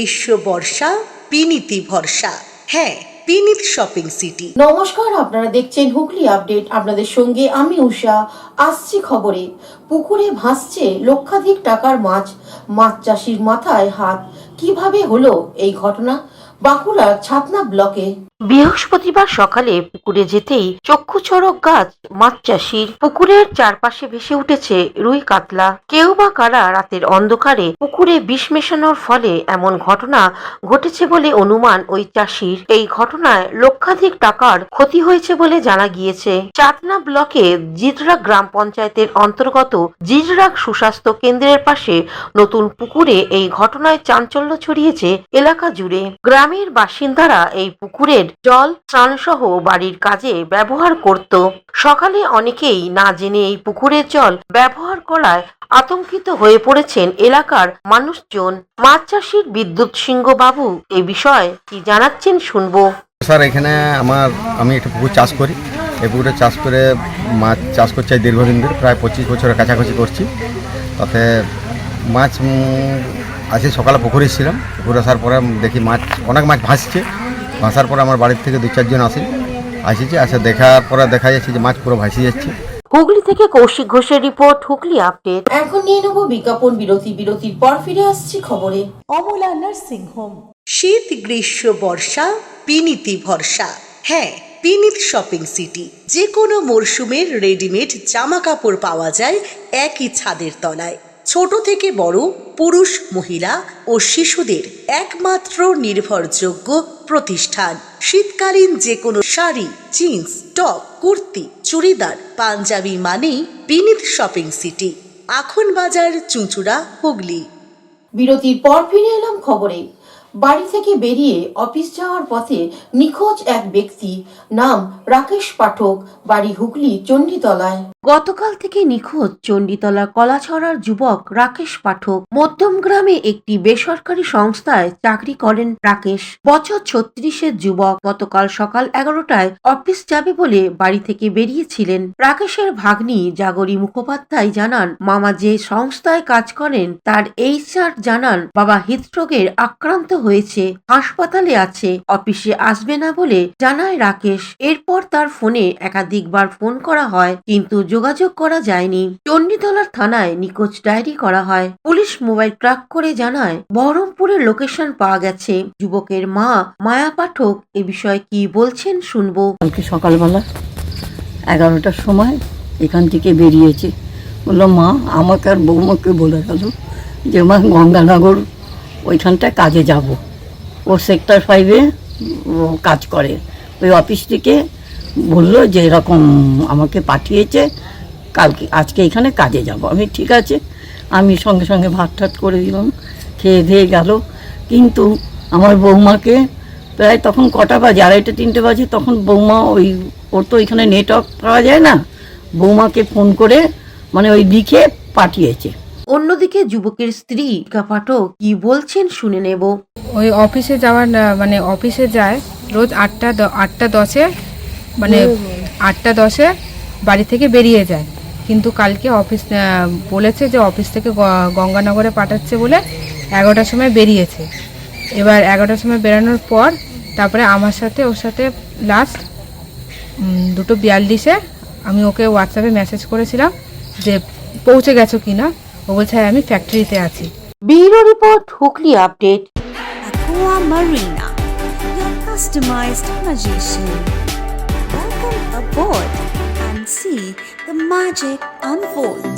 গ্রীষ্ম বর্ষা বিনীতি ভরসা। হ্যাঁ, বিনীত শপিং সিটি। নমস্কার, আপনারা দেখছেন হুগলি আপডেট। আপনাদের সঙ্গে আমি উষা। আসছি খবরে। পুকুরে ভাসছে লক্ষাধিক টাকার মাছ। মাছ চাষির মাথায় হাত। কিভাবে হলো এই ঘটনা? বাঁকুড়ার ছাতনা ব্লকে বৃহস্পতিবার সকালে পুকুরে যেতেই চক্ষু চড়ক গাছ মাছ চাষির। পুকুরের চারপাশে ভেসে উঠেছে রুই কাতলা। কেউ বা কারা রাতের অন্ধকারে পুকুরে বিষ মেশানোর ফলে এমন ঘটনা ঘটেছে বলে অনুমান ওই চাষির। এই ঘটনায় লক্ষাধিক টাকার ক্ষতি হয়েছে বলে জানা গিয়েছে। চাতনা ব্লকে জিজরা গ্রাম পঞ্চায়েতের অন্তর্গত জিজরাগ সুস্বাস্থ্য কেন্দ্রের পাশে নতুন পুকুরে এই ঘটনায় চাঞ্চল্য ছড়িয়েছে এলাকা জুড়ে। গ্রামের বাসিন্দারা এই পুকুরের জল স্নান সহ বাড়ির কাজে ব্যবহার করত। সকালে অনেকেই না জেনে এই পুকুরের জল ব্যবহার করায় আতঙ্কিত হয়ে পড়েছেন এলাকার মানুষজন। মাছ চাষির বিদ্যুৎ সিংহ বাবু এ বিষয়ে কি জানাচ্ছেন শুনবো। স্যার, এখানে আমি একটা পুকুর চাষ করি। এই পুকুরে চাষ করে মাছ চাষ করছি দীর্ঘদিন ধরে, প্রায় 25 বছরের কাছাকাছি করছি। তাতে মাছ আজকে সকালে পুকুরে এসেছিলাম। পুকুরে আসার পরে দেখি অনেক মাছ ভাসার পরে আমার বাড়ির থেকে 2-4 জন আসে দেখার পরে দেখা যাচ্ছে যে মাছ পুরো ভাসিয়ে যাচ্ছে। হুগলি থেকে কৌশিক ঘোষের রিপোর্ট, হুগলি আপডেট। এখন নিয়ে নেব বিজ্ঞাপন বিরতির পর ফিরে আসছি খবরে। Amala nursing home. শীত গ্রীষ্ম বর্ষা বিনীতি ভরসা। হ্যাঁ, বিনীত শপিং সিটি। যে কোনো মরশুমের রেডিমেড জামা কাপড় পাওয়া যায় একই ছাদের তলায়। ছোট থেকে বড়, পুরুষ মহিলা ও শিশুদের একমাত্র নির্ভরযোগ্য প্রতিষ্ঠান। শীতকালীন যে কোনো শাড়ি, জিন্স, টপ, কুর্তি, চুড়িদার, পাঞ্জাবি মানেই বিনীত শপিং সিটি। আখন বাজার, চুঁচুড়া, হুগলি। বিরতির পর ফিরে এলাম খবরে। বাড়ি থেকে বেরিয়ে অফিস যাওয়ার পথে নিখোঁজ এক ব্যক্তি। নাম রাকেশ পাঠক, বাড়ি হুগলি চণ্ডীতলায়। গতকাল থেকে নিখোঁজ চণ্ডীতলার কলাছড়ার যুবক রাকেশ পাঠক। মধ্যম গ্রামে একটি বেসরকারি সংস্থায় চাকরি করেন রাকেশ। বছর 36-এর যুবক। গতকাল সকাল 11টায় অফিস যাবে বলে বাড়ি থেকে বেরিয়েছিলেন। রাকেশের ভাগ্নি জাগরী মুখোপাধ্যায় জানান, মামা যে সংস্থায় কাজ করেন তার HR জানান বাবা হৃদরোগের আক্রান্ত হয়েছে, হাসপাতালে আছে, অফিসে আসবে না বলে জানায় রাকেশ। এরপর তার ফোনে একাধিকবার ফোন করা হয়, কিন্তু যোগাযোগ করা যায়নি। চণ্ডীতলার থানায় নিখোঁজ ডায়েরি করা হয়। পুলিশ মোবাইল ট্র্যাক করে জানায় বহরমপুরের লোকেশন পাওয়া গেছে। যুবকের মা মায়া পাঠক এ বিষয়ে কি বলছেন শুনবো। কালকে সকালবেলা 11টার সময় এখান থেকে বেরিয়েছে। বললো মা আমাকে আর বৌমাকে বলে গেল যে মা গঙ্গানগর ওইখানটায় কাজে যাব। ও সেক্টর 5-এ কাজ করে। ওই অফিস থেকে বললো যে এরকম আমাকে পাঠিয়েছে, আজকে এখানে কাজে যাব। আমি ঠিক আছে, আমি সঙ্গে সঙ্গে ভাত ঠাত করে দিলাম, খেয়ে দিয়ে গেল। কিন্তু আমার বৌমাকে প্রায় তখন কটা বাজে, 2:30-3টে বাজে, তখন বৌমা ওর তো ওইখানে নেটওয়ার্ক পাওয়া যায় না, বৌমাকে ফোন করে মানে ওই লিখে পাঠিয়েছে। অন্যদিকে যুবকের স্ত্রী পাঠক কি বলছেন শুনে নেব। ওই অফিসে যাওয়ার মানে অফিসে যায় রোজ 8টা 10 বাড়ি থেকে বেরিয়ে যায়। কিন্তু কালকে অফিস বলেছে যে অফিস থেকে গঙ্গানগরে পাঠাচ্ছে বলে 11টার সময় বেরিয়েছে। এবার 11টার সময় বেরানোর পর তারপরে আমার সাথে ওর সাথে লাস্ট 2:42-এ আমি ওকে হোয়াটসঅ্যাপে মেসেজ করেছিলাম যে পৌঁছে গেছো কিনা। ও বলছে আমি ফ্যাক্টরিতে আছি। Bureau report, Hooghly update. Aqua Marina, your customized magician. Welcome aboard and see the magic unfold.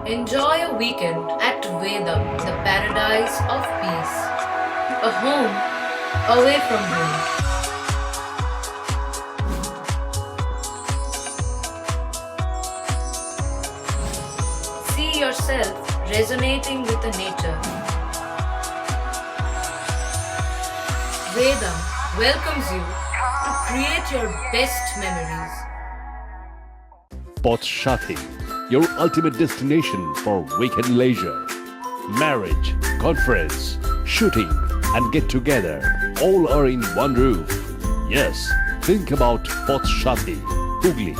Enjoy a weekend at Vedam, the paradise of peace. A home away from home. See yourself resonating with the nature. Vedam welcomes you to create your best memories. Poth Shathi, your ultimate destination for weekend leisure. Marriage, conference, shooting and get together all are in one roof. Yes, think about Poth Shathi, Hugli.